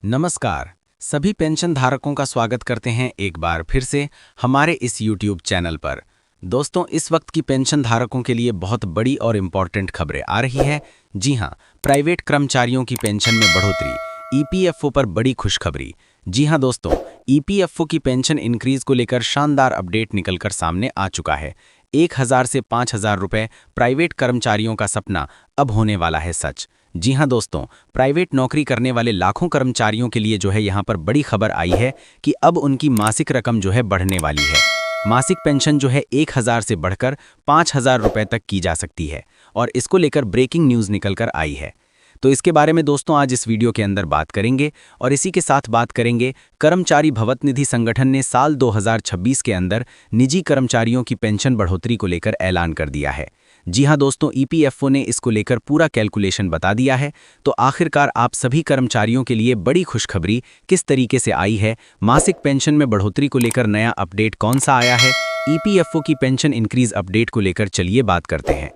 नमस्कार। सभी पेंशन धारकों का स्वागत करते हैं एक बार फिर से हमारे इस YouTube चैनल पर। दोस्तों, इस वक्त की पेंशन धारकों के लिए बहुत बड़ी और इम्पॉर्टेंट खबरें आ रही है। जी हां, प्राइवेट कर्मचारियों की पेंशन में बढ़ोतरी, EPFO पर बड़ी खुशखबरी। जी हां दोस्तों, EPFO की पेंशन इंक्रीज को लेकर शानदार अपडेट निकलकर सामने आ चुका है। 1000 से 5000 रुपए प्राइवेट कर्मचारियों का सपना अब होने वाला है सच। जी हां दोस्तों, प्राइवेट नौकरी करने वाले लाखों कर्मचारियों के लिए यहाँ पर बड़ी खबर आई है कि अब उनकी मासिक रकम बढ़ने वाली है। मासिक पेंशन 1000 से बढ़कर 5000 रुपए तक की जा सकती है और इसको लेकर ब्रेकिंग न्यूज़ निकलकर आई है। तो इसके बारे में दोस्तों आज इस वीडियो के अंदर बात करेंगे और इसी के साथ बात करेंगे कर्मचारी भविष्य संगठन ने साल 2026 के अंदर निजी कर्मचारियों की पेंशन बढ़ोतरी को लेकर ऐलान कर दिया है। जी हां दोस्तों, EPFO ने इसको लेकर पूरा कैलकुलेशन बता दिया है। तो आखिरकार आप सभी कर्मचारियों के लिए बड़ी खुशखबरी किस तरीके से आई है, मासिक पेंशन में बढ़ोतरी को लेकर नया अपडेट कौन सा आया है, EPFO की पेंशन इंक्रीज अपडेट को लेकर चलिए बात करते हैं।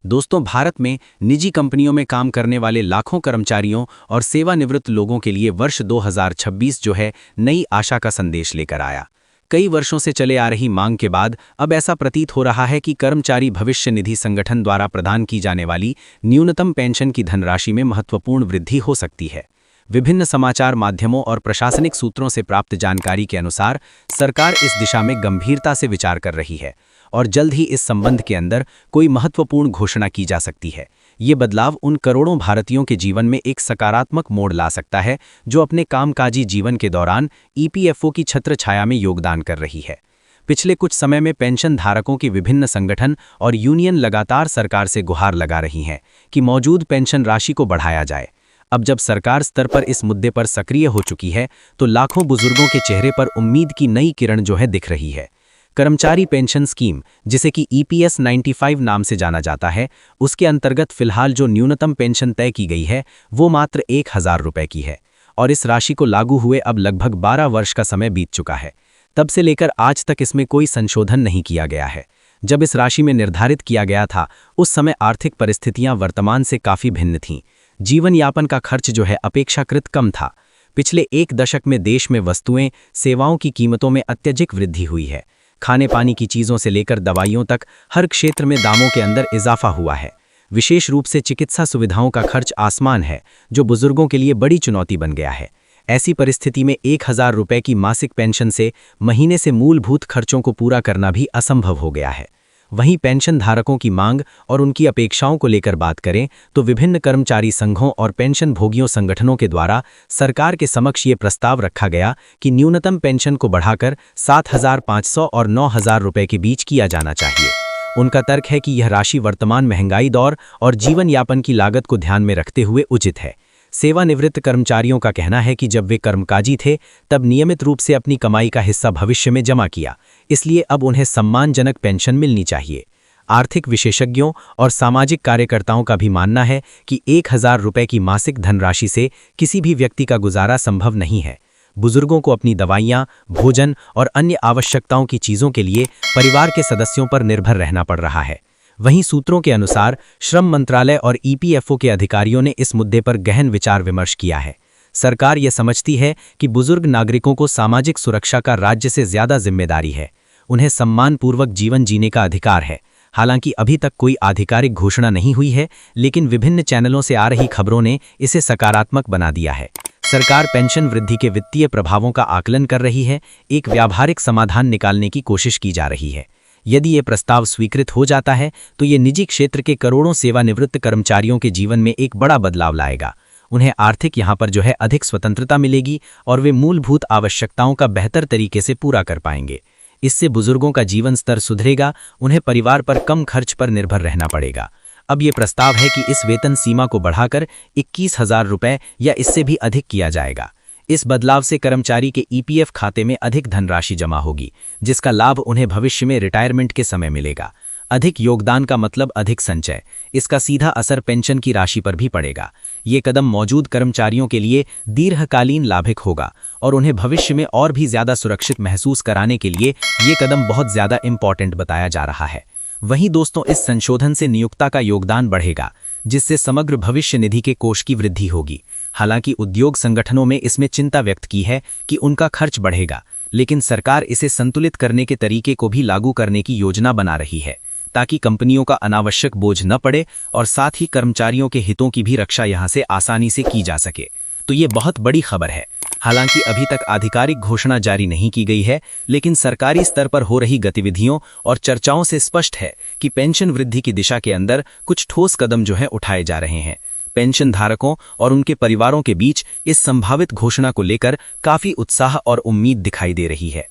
दोस्तों, भारत में निजी कंपनियों में काम करने वाले लाखों कर्मचारियों और सेवानिवृत्त लोगों के लिए वर्ष 2026 नई आशा का संदेश लेकर आया। कई वर्षों से चले आ रही मांग के बाद अब ऐसा प्रतीत हो रहा है कि कर्मचारी भविष्य निधि संगठन द्वारा प्रदान की जाने वाली न्यूनतम पेंशन की धनराशि में महत्वपूर्ण वृद्धि हो सकती है। विभिन्न समाचार माध्यमों और प्रशासनिक सूत्रों से प्राप्त जानकारी के अनुसार सरकार इस दिशा में गंभीरता से विचार कर रही है और जल्द ही इस संबंध के अंदर कोई महत्वपूर्ण घोषणा की जा सकती है। ये बदलाव उन करोड़ों भारतीयों के जीवन में एक सकारात्मक मोड़ ला सकता है जो अपने कामकाजी जीवन के दौरान EPFO की छत्रछाया में योगदान कर रही है। पिछले कुछ समय में पेंशन धारकों की विभिन्न संगठन और यूनियन लगातार सरकार से गुहार लगा रही हैं कि मौजूद पेंशन राशि को बढ़ाया जाए। अब जब सरकार स्तर पर इस मुद्दे पर सक्रिय हो चुकी है तो लाखों बुजुर्गों के चेहरे पर उम्मीद की नई किरण दिख रही है। कर्मचारी पेंशन स्कीम, जिसे कि EPS 95 नाम से जाना जाता है, उसके अंतर्गत फिलहाल जो न्यूनतम पेंशन तय की गई है वो मात्र 1000 रुपए की है और इस राशि को लागू हुए अब लगभग 12 वर्ष का समय बीत चुका है। तब से लेकर आज तक इसमें कोई संशोधन नहीं किया गया है। जब इस राशि में निर्धारित किया गया था उस समय आर्थिक परिस्थितियां वर्तमान से काफ़ी भिन्न थीं। जीवन यापन का खर्च अपेक्षाकृत कम था। पिछले एक दशक में देश में वस्तुएं, सेवाओं की कीमतों में अत्यधिक वृद्धि हुई है। खाने पानी की चीज़ों से लेकर दवाइयों तक हर क्षेत्र में दामों के अंदर इजाफा हुआ है। विशेष रूप से चिकित्सा सुविधाओं का खर्च आसमान है, जो बुजुर्गों के लिए बड़ी चुनौती बन गया है। ऐसी परिस्थिति में 1000 रुपए की मासिक पेंशन से महीने से मूलभूत खर्चों को पूरा करना भी असंभव हो गया है। वहीं पेंशन धारकों की मांग और उनकी अपेक्षाओं को लेकर बात करें तो विभिन्न कर्मचारी संघों और पेंशन भोगियों संगठनों के द्वारा सरकार के समक्ष ये प्रस्ताव रखा गया कि न्यूनतम पेंशन को बढ़ाकर 7500 और 9000 रुपए के बीच किया जाना चाहिए। उनका तर्क है कि यह राशि वर्तमान महंगाई दौर और जीवन यापन की लागत को ध्यान में रखते हुए उचित है। सेवानिवृत्त कर्मचारियों का कहना है कि जब वे कर्मकाजी थे तब नियमित रूप से अपनी कमाई का हिस्सा भविष्य में जमा किया, इसलिए अब उन्हें सम्मानजनक पेंशन मिलनी चाहिए। आर्थिक विशेषज्ञों और सामाजिक कार्यकर्ताओं का भी मानना है कि 1000 रुपए की मासिक धनराशि से किसी भी व्यक्ति का गुजारा संभव नहीं है। बुजुर्गों को अपनी दवाइयाँ, भोजन और अन्य आवश्यकताओं की चीज़ों के लिए परिवार के सदस्यों पर निर्भर रहना पड़ रहा है। वहीं सूत्रों के अनुसार श्रम मंत्रालय और EPFO के अधिकारियों ने इस मुद्दे पर गहन विचार विमर्श किया है। सरकार यह समझती है कि बुजुर्ग नागरिकों को सामाजिक सुरक्षा का राज्य से ज्यादा जिम्मेदारी है। उन्हें सम्मानपूर्वक जीवन जीने का अधिकार है। हालांकि अभी तक कोई आधिकारिक घोषणा नहीं हुई है, लेकिन विभिन्न चैनलों से आ रही खबरों ने इसे सकारात्मक बना दिया है। सरकार पेंशन वृद्धि के वित्तीय प्रभावों का आकलन कर रही है, एक व्यावहारिक समाधान निकालने की कोशिश की जा रही है। यदि ये प्रस्ताव स्वीकृत हो जाता है तो ये निजी क्षेत्र के करोड़ों सेवानिवृत्त कर्मचारियों के जीवन में एक बड़ा बदलाव लाएगा। उन्हें आर्थिक यहाँ पर अधिक स्वतंत्रता मिलेगी और वे मूलभूत आवश्यकताओं का बेहतर तरीके से पूरा कर पाएंगे। इससे बुजुर्गों का जीवन स्तर सुधरेगा, उन्हें परिवार पर कम खर्च पर निर्भर रहना पड़ेगा। अब ये प्रस्ताव है कि इस वेतन सीमा को बढ़ाकर 21,000 रुपए या इससे भी अधिक किया जाएगा। इस बदलाव से कर्मचारी के EPF खाते में अधिक धनराशि जमा होगी, जिसका लाभ उन्हें भविष्य में रिटायरमेंट के समय मिलेगा। अधिक योगदान का मतलब अधिक संचय। इसका सीधा असर पेंशन की राशि पर भी पड़ेगा। ये कदम मौजूद कर्मचारियों के लिए दीर्घकालीन लाभक होगा और उन्हें भविष्य में और भी ज्यादा सुरक्षित महसूस कराने के लिए ये कदम बहुत ज्यादा इंपॉर्टेंट बताया जा रहा है। वहीं दोस्तों, इस संशोधन से नियोक्ता का योगदान बढ़ेगा, जिससे समग्र भविष्य निधि के कोष की वृद्धि होगी। हालांकि उद्योग संगठनों में इसमें चिंता व्यक्त की है कि उनका खर्च बढ़ेगा, लेकिन सरकार इसे संतुलित करने के तरीके को भी लागू करने की योजना बना रही है ताकि कंपनियों का अनावश्यक बोझ न पड़े और साथ ही कर्मचारियों के हितों की भी रक्षा यहां से आसानी से की जा सके। तो ये बहुत बड़ी खबर है। हालांकि अभी तक आधिकारिक घोषणा जारी नहीं की गई है, लेकिन सरकारी स्तर पर हो रही गतिविधियों और चर्चाओं से स्पष्ट है कि पेंशन वृद्धि की दिशा के अंदर कुछ ठोस कदम जो है उठाए जा रहे हैं। पेंशन धारकों और उनके परिवारों के बीच इस संभावित घोषणा को लेकर काफी उत्साह और उम्मीद दिखाई दे रही है।